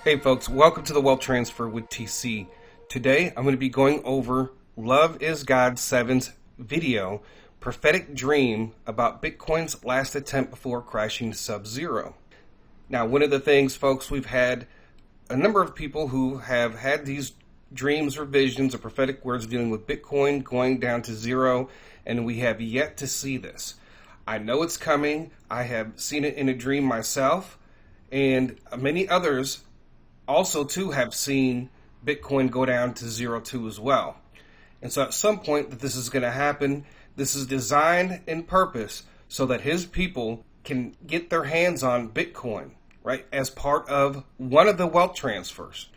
Hey folks, welcome to the Wealth Transfer with TC. Today I'm going to be going over Love is God 7's video, Prophetic Dream about Bitcoin's last attempt before crashing sub-zero. Now, one of the things, folks, we've had a number of people who have had these dreams or visions or prophetic words dealing with Bitcoin going down to zero, and we have yet to see this. I know it's coming. I have seen it in a dream myself, and many others also too have seen Bitcoin go down to zero too as well. And so at some point that this is going to happen, this is designed in purpose so that his people can get their hands on Bitcoin, right, as part of one of the wealth transfers.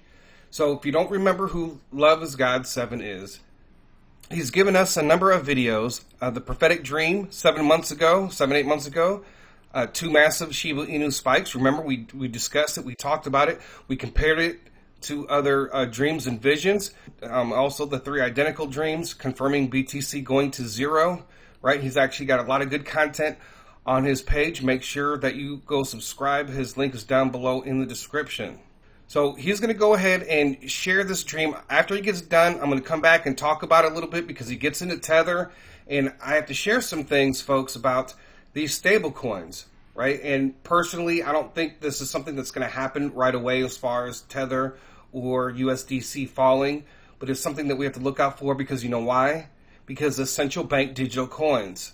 So if you don't remember who Love is God 7 is, he's given us a number of videos. The prophetic dream 8 months ago, two massive Shiba Inu spikes. Remember, we discussed it, we talked about it, we compared it to other dreams and visions. Also, the 3 identical dreams confirming BTC going to zero, right? He's actually got a lot of good content on his page. Make sure that you go subscribe. His link is down below in the description. So he's going to go ahead and share this dream. After he gets done, I'm going to come back and talk about it a little bit because he gets into Tether. And I have to share some things, folks, about these stable coins, right? And personally, I don't think this is something that's going to happen right away as far as Tether or USDC falling. But it's something that we have to look out for because you know why? Because the central bank digital coins,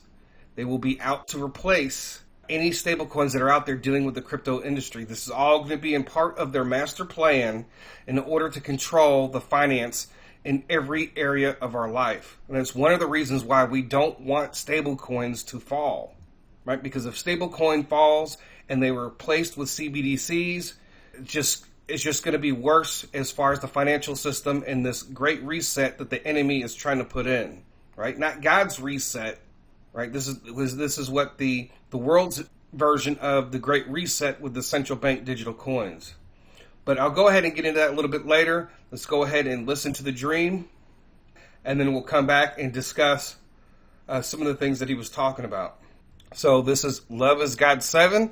they will be out to replace any stable coins that are out there dealing with the crypto industry. This is all going to be in part of their master plan in order to control the finance in every area of our life. And it's one of the reasons why we don't want stable coins to fall, right? Because if stable coin falls and they were replaced with CBDCs, it's just going to be worse as far as the financial system and this great reset that the enemy is trying to put in, right? Not God's reset, right? This is what the world's version of the Great Reset with the central bank digital coins. But I'll go ahead and get into that a little bit later. Let's go ahead and listen to the dream, and then we'll come back and discuss some of the things that he was talking about. So this is Love is God 7,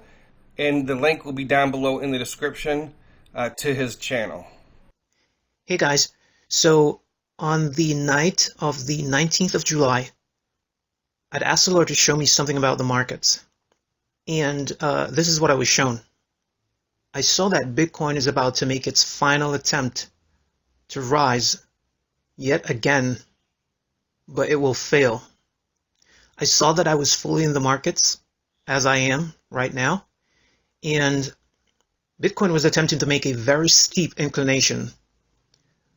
and the link will be down below in the description to his channel. Hey guys, so on the night of the 19th of July, I'd asked the Lord to show me something about the markets. And this is what I was shown. I saw that Bitcoin is about to make its final attempt to rise yet again, but it will fail. I saw that I was fully in the markets, as I am right now, and Bitcoin was attempting to make a very steep inclination,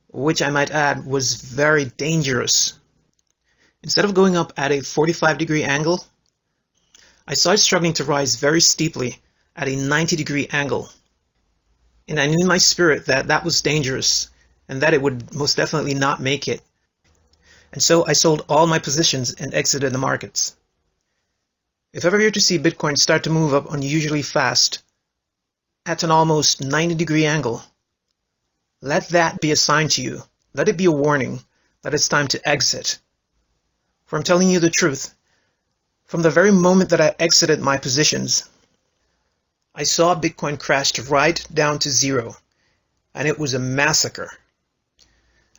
which I might add was very dangerous. Instead of going up at a 45-degree angle, I saw it struggling to rise very steeply at a 90-degree angle. And I knew in my spirit that that was dangerous and that it would most definitely not make it. And so I sold all my positions and exited the markets. If ever you're to see Bitcoin start to move up unusually fast at an almost 90-degree angle, let that be a sign to you. Let it be a warning that it's time to exit. For I'm telling you the truth, from the very moment that I exited my positions, I saw Bitcoin crash right down to zero, and it was a massacre.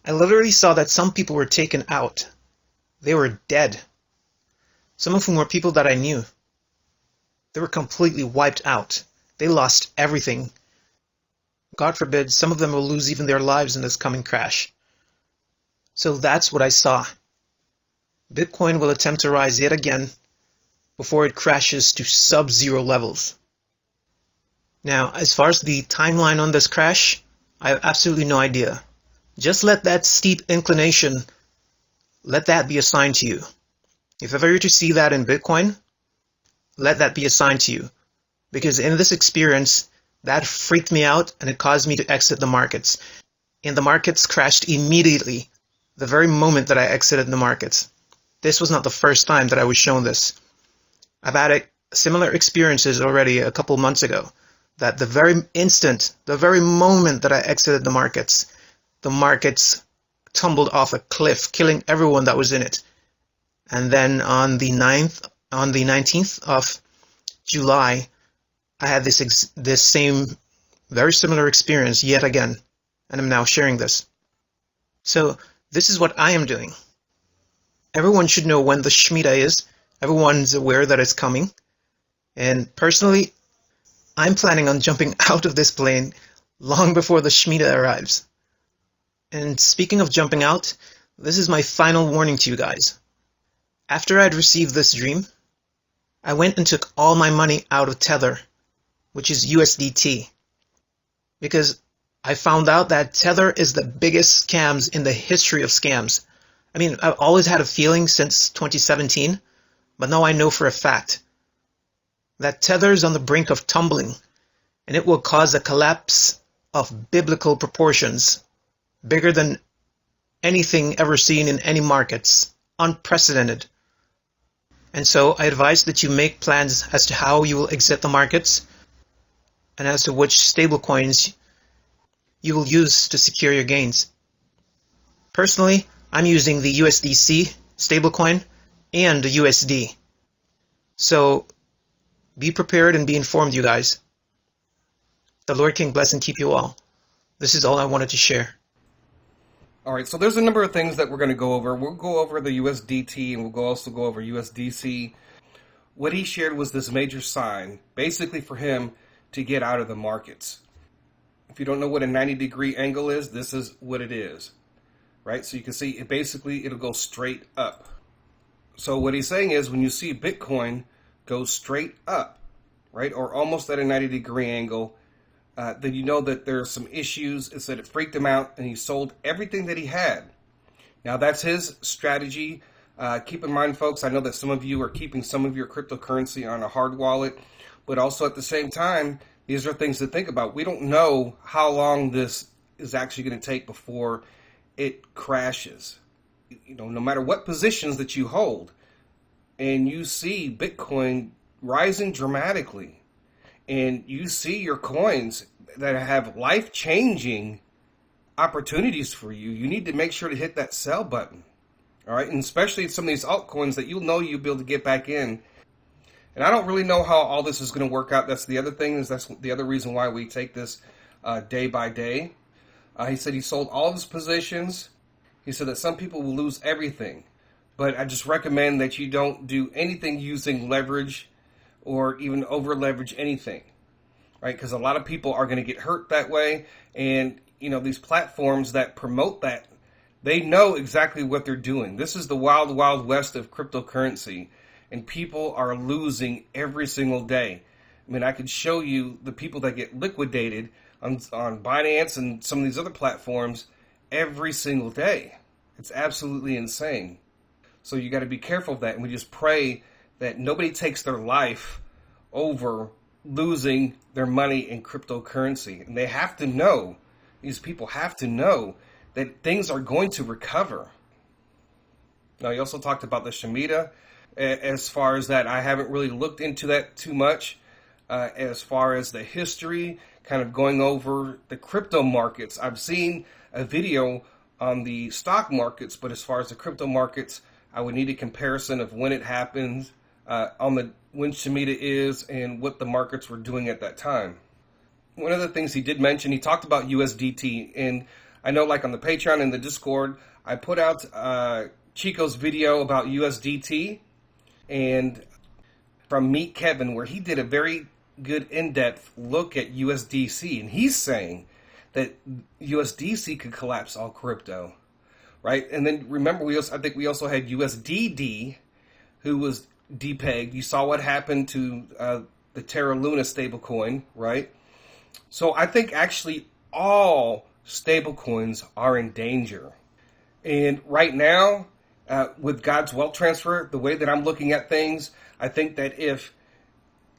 I literally saw that some people were taken out. They were dead. Some of whom were people that I knew. They were completely wiped out. They lost everything. God forbid, some of them will lose even their lives in this coming crash. So that's what I saw. Bitcoin will attempt to rise yet again before it crashes to sub-zero levels. Now, as far as the timeline on this crash, I have absolutely no idea. Just let that steep inclination, let that be a sign to you. If ever you're to see that in Bitcoin, let that be a sign to you. Because in this experience, that freaked me out and it caused me to exit the markets. And the markets crashed immediately, the very moment that I exited the markets. This was not the first time that I was shown this. I've had similar experiences already a couple months ago, that the very instant, the very moment that I exited the markets tumbled off a cliff, killing everyone that was in it. And then on the 19th of July, I had this same very similar experience yet again, and I'm now sharing this. So this is what I am doing. Everyone should know when the Shemitah is. Everyone's aware that it's coming. And personally, I'm planning on jumping out of this plane long before the Shemitah arrives. And speaking of jumping out, this is my final warning to you guys. After I'd received this dream, I went and took all my money out of Tether, which is USDT, because I found out that Tether is the biggest scams in the history of scams. I mean, I've always had a feeling since 2017, but now I know for a fact that Tether is on the brink of tumbling, and it will cause a collapse of biblical proportions, bigger than anything ever seen in any markets, unprecedented. And so I advise that you make plans as to how you will exit the markets and as to which stablecoins you will use to secure your gains. Personally, I'm using the USDC stablecoin and the USD. So be prepared and be informed, you guys. The Lord King bless and keep you all. This is all I wanted to share. All right, so there's a number of things that we're going to go over. We'll go over the USDT and we'll also go over USDC. What he shared was this major sign, basically for him to get out of the markets. If you don't know what a 90-degree angle is, this is what it is, right? So you can see it basically, it'll go straight up. So what he's saying is when you see Bitcoin go straight up, right, or almost at a 90-degree angle, then you know that there are some issues. It's that it freaked him out and he sold everything that he had. Now that's his strategy. Keep in mind, folks, I know that some of you are keeping some of your cryptocurrency on a hard wallet, but also at the same time, these are things to think about. We don't know how long this is actually going to take before it crashes. You know, no matter what positions that you hold, and you see Bitcoin rising dramatically, and you see your coins that have life-changing opportunities for you, you need to make sure to hit that sell button. All right, and especially some of these altcoins that you'll know you'll be able to get back in. And I don't really know how all this is going to work out. That's the other thing, is that's the other reason why we take this day by day. He said he sold all of his positions. He said that some people will lose everything. But I just recommend that you don't do anything using leverage or even over leverage anything, right? Because a lot of people are going to get hurt that way. And, you know, these platforms that promote that, they know exactly what they're doing. This is the wild, wild west of cryptocurrency. And people are losing every single day. I mean, I could show you the people that get liquidated on Binance and some of these other platforms every single day. It's absolutely insane. So you got to be careful of that. And we just pray that nobody takes their life over losing their money in cryptocurrency. And they have to know, these people have to know that things are going to recover. Now, he also talked about the Shemitah. As far as that, I haven't really looked into that too much. As far as the history, kind of going over the crypto markets, I've seen a video on the stock markets, but as far as the crypto markets, I would need a comparison of when it happened, when Shemitah is, and what the markets were doing at that time. One of the things he did mention, he talked about USDT, and I know, like on the Patreon and the Discord, I put out Chico's video about USDT, and from Meet Kevin, where he did a very good in-depth look at USDC, and he's saying that USDC could collapse all crypto, right? And then remember, I think we also had USDD, who was depegged. You saw what happened to the Terra Luna stablecoin, right? So I think actually all stablecoins are in danger. And right now, with God's wealth transfer, the way that I'm looking at things, I think that if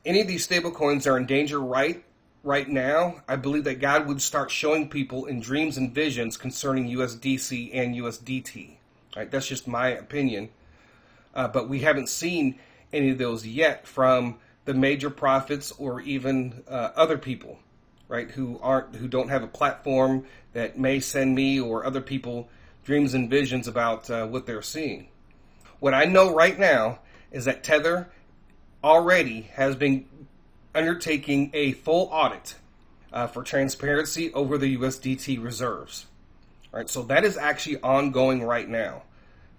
any of these stablecoins are in danger right now, I believe that God would start showing people in dreams and visions concerning USDC and USDT. Right? That's just my opinion. But we haven't seen any of those yet from the major prophets or even other people, right? Who don't have a platform that may send me or other people dreams and visions about what they're seeing. What I know right now is that Tether already has been undertaking a full audit for transparency over the USDT reserves. All right, so that is actually ongoing right now.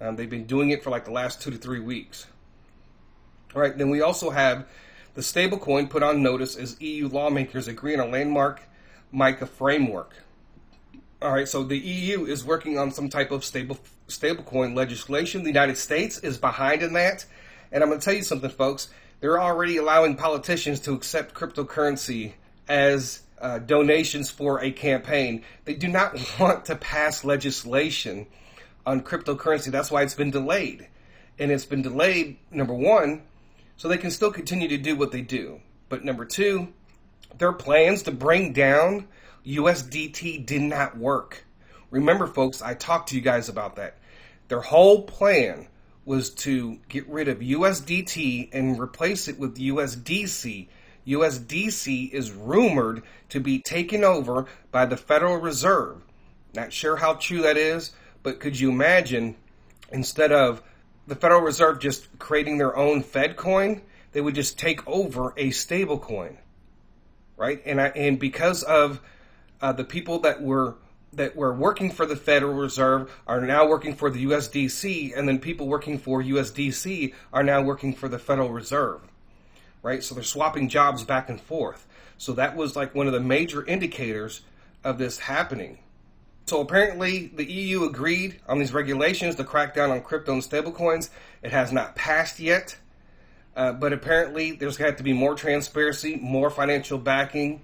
They've been doing it for like the last 2 to 3 weeks. All right, then we also have the stablecoin put on notice as EU lawmakers agree on a landmark MiCA framework. All right, so the EU is working on some type of stablecoin legislation. The United States is behind in that. And I'm going to tell you something, folks. They're already allowing politicians to accept cryptocurrency as donations for a campaign. They do not want to pass legislation on cryptocurrency. That's why it's been delayed. And it's been delayed, number one, so they can still continue to do what they do. But number two, their plans to bring down USDT did not work. Remember, folks, I talked to you guys about that. Their whole plan was to get rid of USDT and replace it with USDC. USDC is rumored to be taken over by the Federal Reserve. Not sure how true that is, but could you imagine, instead of the Federal Reserve just creating their own Fed coin, they would just take over a stable coin, right? And because of the people that were working for the Federal Reserve are now working for the USDC, and then people working for USDC are now working for the Federal Reserve, right? So they're swapping jobs back and forth. So that was like one of the major indicators of this happening. So apparently the EU agreed on these regulations to crack down on crypto and stablecoins. It has not passed yet, but apparently there's got to be more transparency, more financial backing.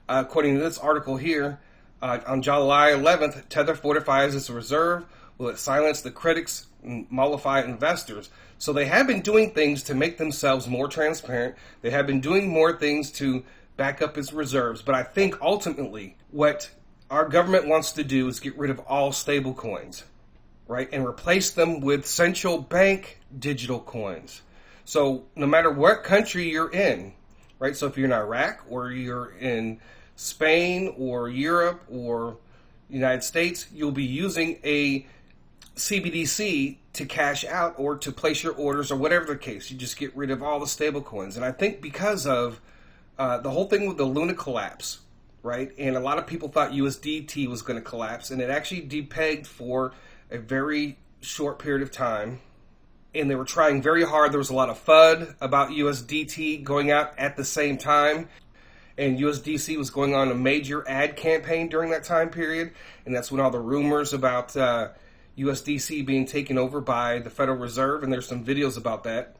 According to this article here, on July 11th, Tether fortifies its reserve. Will it silence the critics and mollify investors? So they have been doing things to make themselves more transparent. They have been doing more things to back up its reserves. But I think ultimately what our government wants to do is get rid of all stable coins, right? And replace them with central bank digital coins. So no matter what country you're in, right? So if you're in Iraq or you're in Spain or Europe or United States, you'll be using a CBDC to cash out or to place your orders or whatever the case. You just get rid of all the stable coins. And I think because of the whole thing with the Luna collapse, right? And a lot of people thought USDT was going to collapse, and it actually depegged for a very short period of time. And they were trying very hard. There was a lot of FUD about USDT going out at the same time. And USDC was going on a major ad campaign during that time period. And that's when all the rumors about USDC being taken over by the Federal Reserve, and there's some videos about that.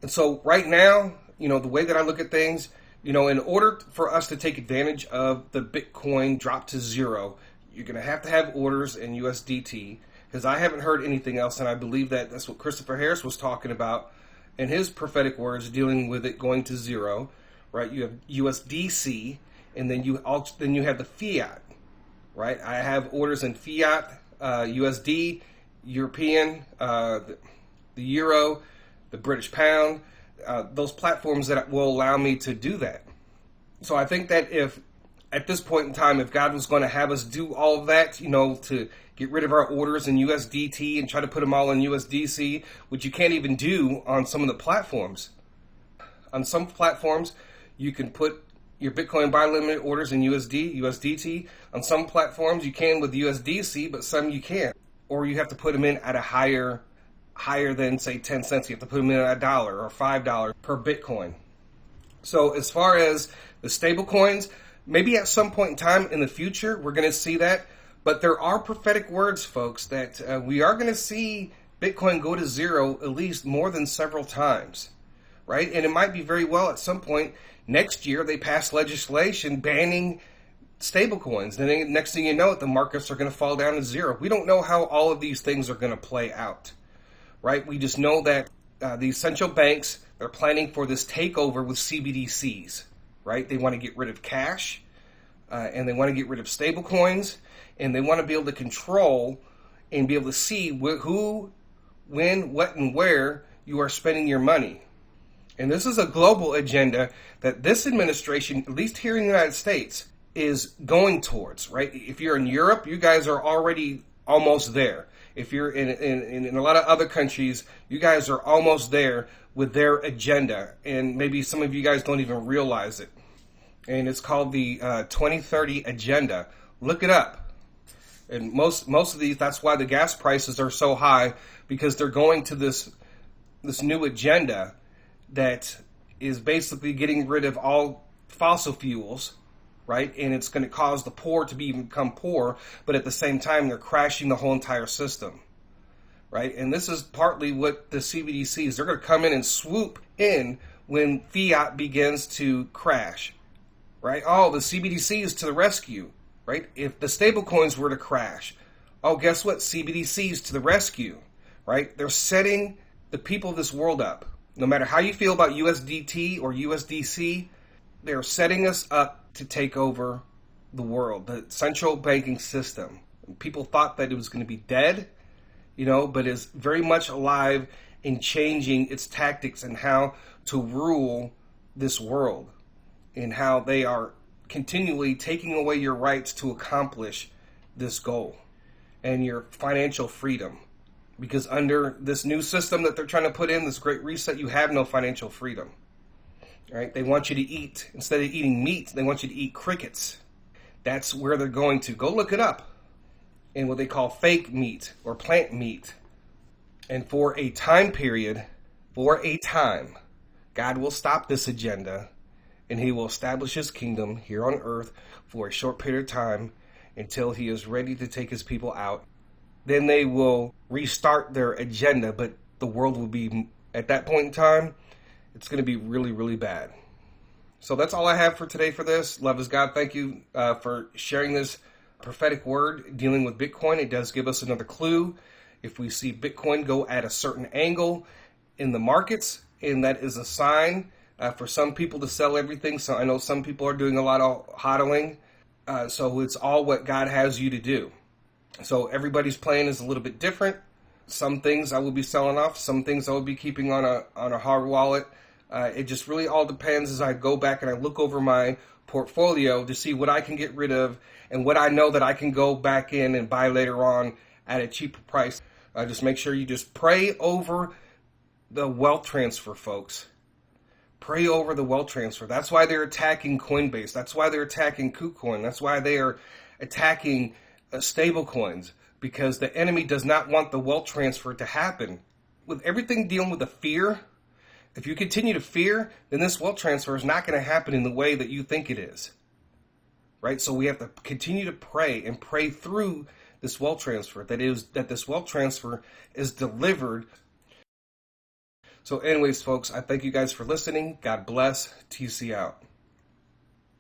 And so right now, the way that I look at things, in order for us to take advantage of the Bitcoin drop to zero, you're going to have orders in USDT, because I haven't heard anything else, and I believe that that's what Christopher Harris was talking about in his prophetic words, dealing with it going to zero, right? You have USDC, and then you have the fiat, right? I have orders in fiat, USD, European, the Euro, the British Pound, those platforms that will allow me to do that. So I think that if, at this point in time, if God was going to have us do all of that, to get rid of our orders in USDT and try to put them all in USDC, which you can't even do on some of the platforms. On some platforms, you can put your Bitcoin buy limit orders in USDT. On some platforms, you can with USDC, but some you can't. Or you have to put them in at a higher than, say, 10 cents. You have to put them in at $1 or $5 per Bitcoin. So as far as the stable coins, maybe at some point in time in the future, we're going to see that. But there are prophetic words, folks, that we are going to see Bitcoin go to zero at least more than several times, right? And it might be very well at some point next year they pass legislation banning stablecoins. Then next thing you know, the markets are going to fall down to zero. We don't know how all of these things are going to play out, right? We just know that these central banks are planning for this takeover with CBDCs, right? They want to get rid of cash, and they want to get rid of stablecoins, and they want to be able to control and be able to see who, when, what, and where you are spending your money. And this is a global agenda that this administration, at least here in the United States, is going towards, right? If you're in Europe, you guys are already almost there. If you're in a lot of other countries, you guys are almost there with their agenda. And maybe some of you guys don't even realize it. and it's called the 2030 Agenda. Look it up. And most of these, that's why the gas prices are so high, because they're going to this new agenda that is basically getting rid of all fossil fuels, right? And it's going to cause the poor to become poor, but at the same time, they're crashing the whole entire system, right? And this is partly what the CBDCs, they're going to come in and swoop in when fiat begins to crash, right? Oh, the CBDCs to the rescue, right? If the stablecoins were to crash, oh, guess what? CBDCs to the rescue, right? They're setting the people of this world up. No matter how you feel about USDT or USDC, they're setting us up to take over the world, the central banking system. People thought that it was going to be dead, but is very much alive in changing its tactics and how to rule this world, and how they are continually taking away your rights to accomplish this goal and your financial freedom. Because under this new system that they're trying to put in, this great reset, you have no financial freedom. Right? They want you to eat, instead of eating meat, they want you to eat crickets. That's where they're going to. Go look it up in what they call fake meat or plant meat. And for a time period, God will stop this agenda, and he will establish his kingdom here on earth for a short period of time until he is ready to take his people out. Then they will restart their agenda, but the world will be, at that point in time, it's going to be really, really bad. So that's all I have for today for this. Love is God. Thank you for sharing this prophetic word dealing with Bitcoin. It does give us another clue. If we see Bitcoin go at a certain angle in the markets, and that is a sign for some people to sell everything. So I know some people are doing a lot of hodling. So it's all what God has you to do. So everybody's plan is a little bit different. Some things I will be selling off. Some things I will be keeping on a hard wallet. It just really all depends as I go back and I look over my portfolio to see what I can get rid of and what I know that I can go back in and buy later on at a cheaper price. Just make sure you just pray over the wealth transfer, folks. Pray over the wealth transfer. That's why they're attacking Coinbase. That's why they're attacking Kucoin. That's why they are attacking stablecoins, because the enemy does not want the wealth transfer to happen. With everything dealing with the fear, if you continue to fear, then this wealth transfer is not going to happen in the way that you think it is. Right? So we have to continue to pray and pray through this wealth transfer. That this wealth transfer is delivered. So anyways, folks, I thank you guys for listening. God bless. TC out.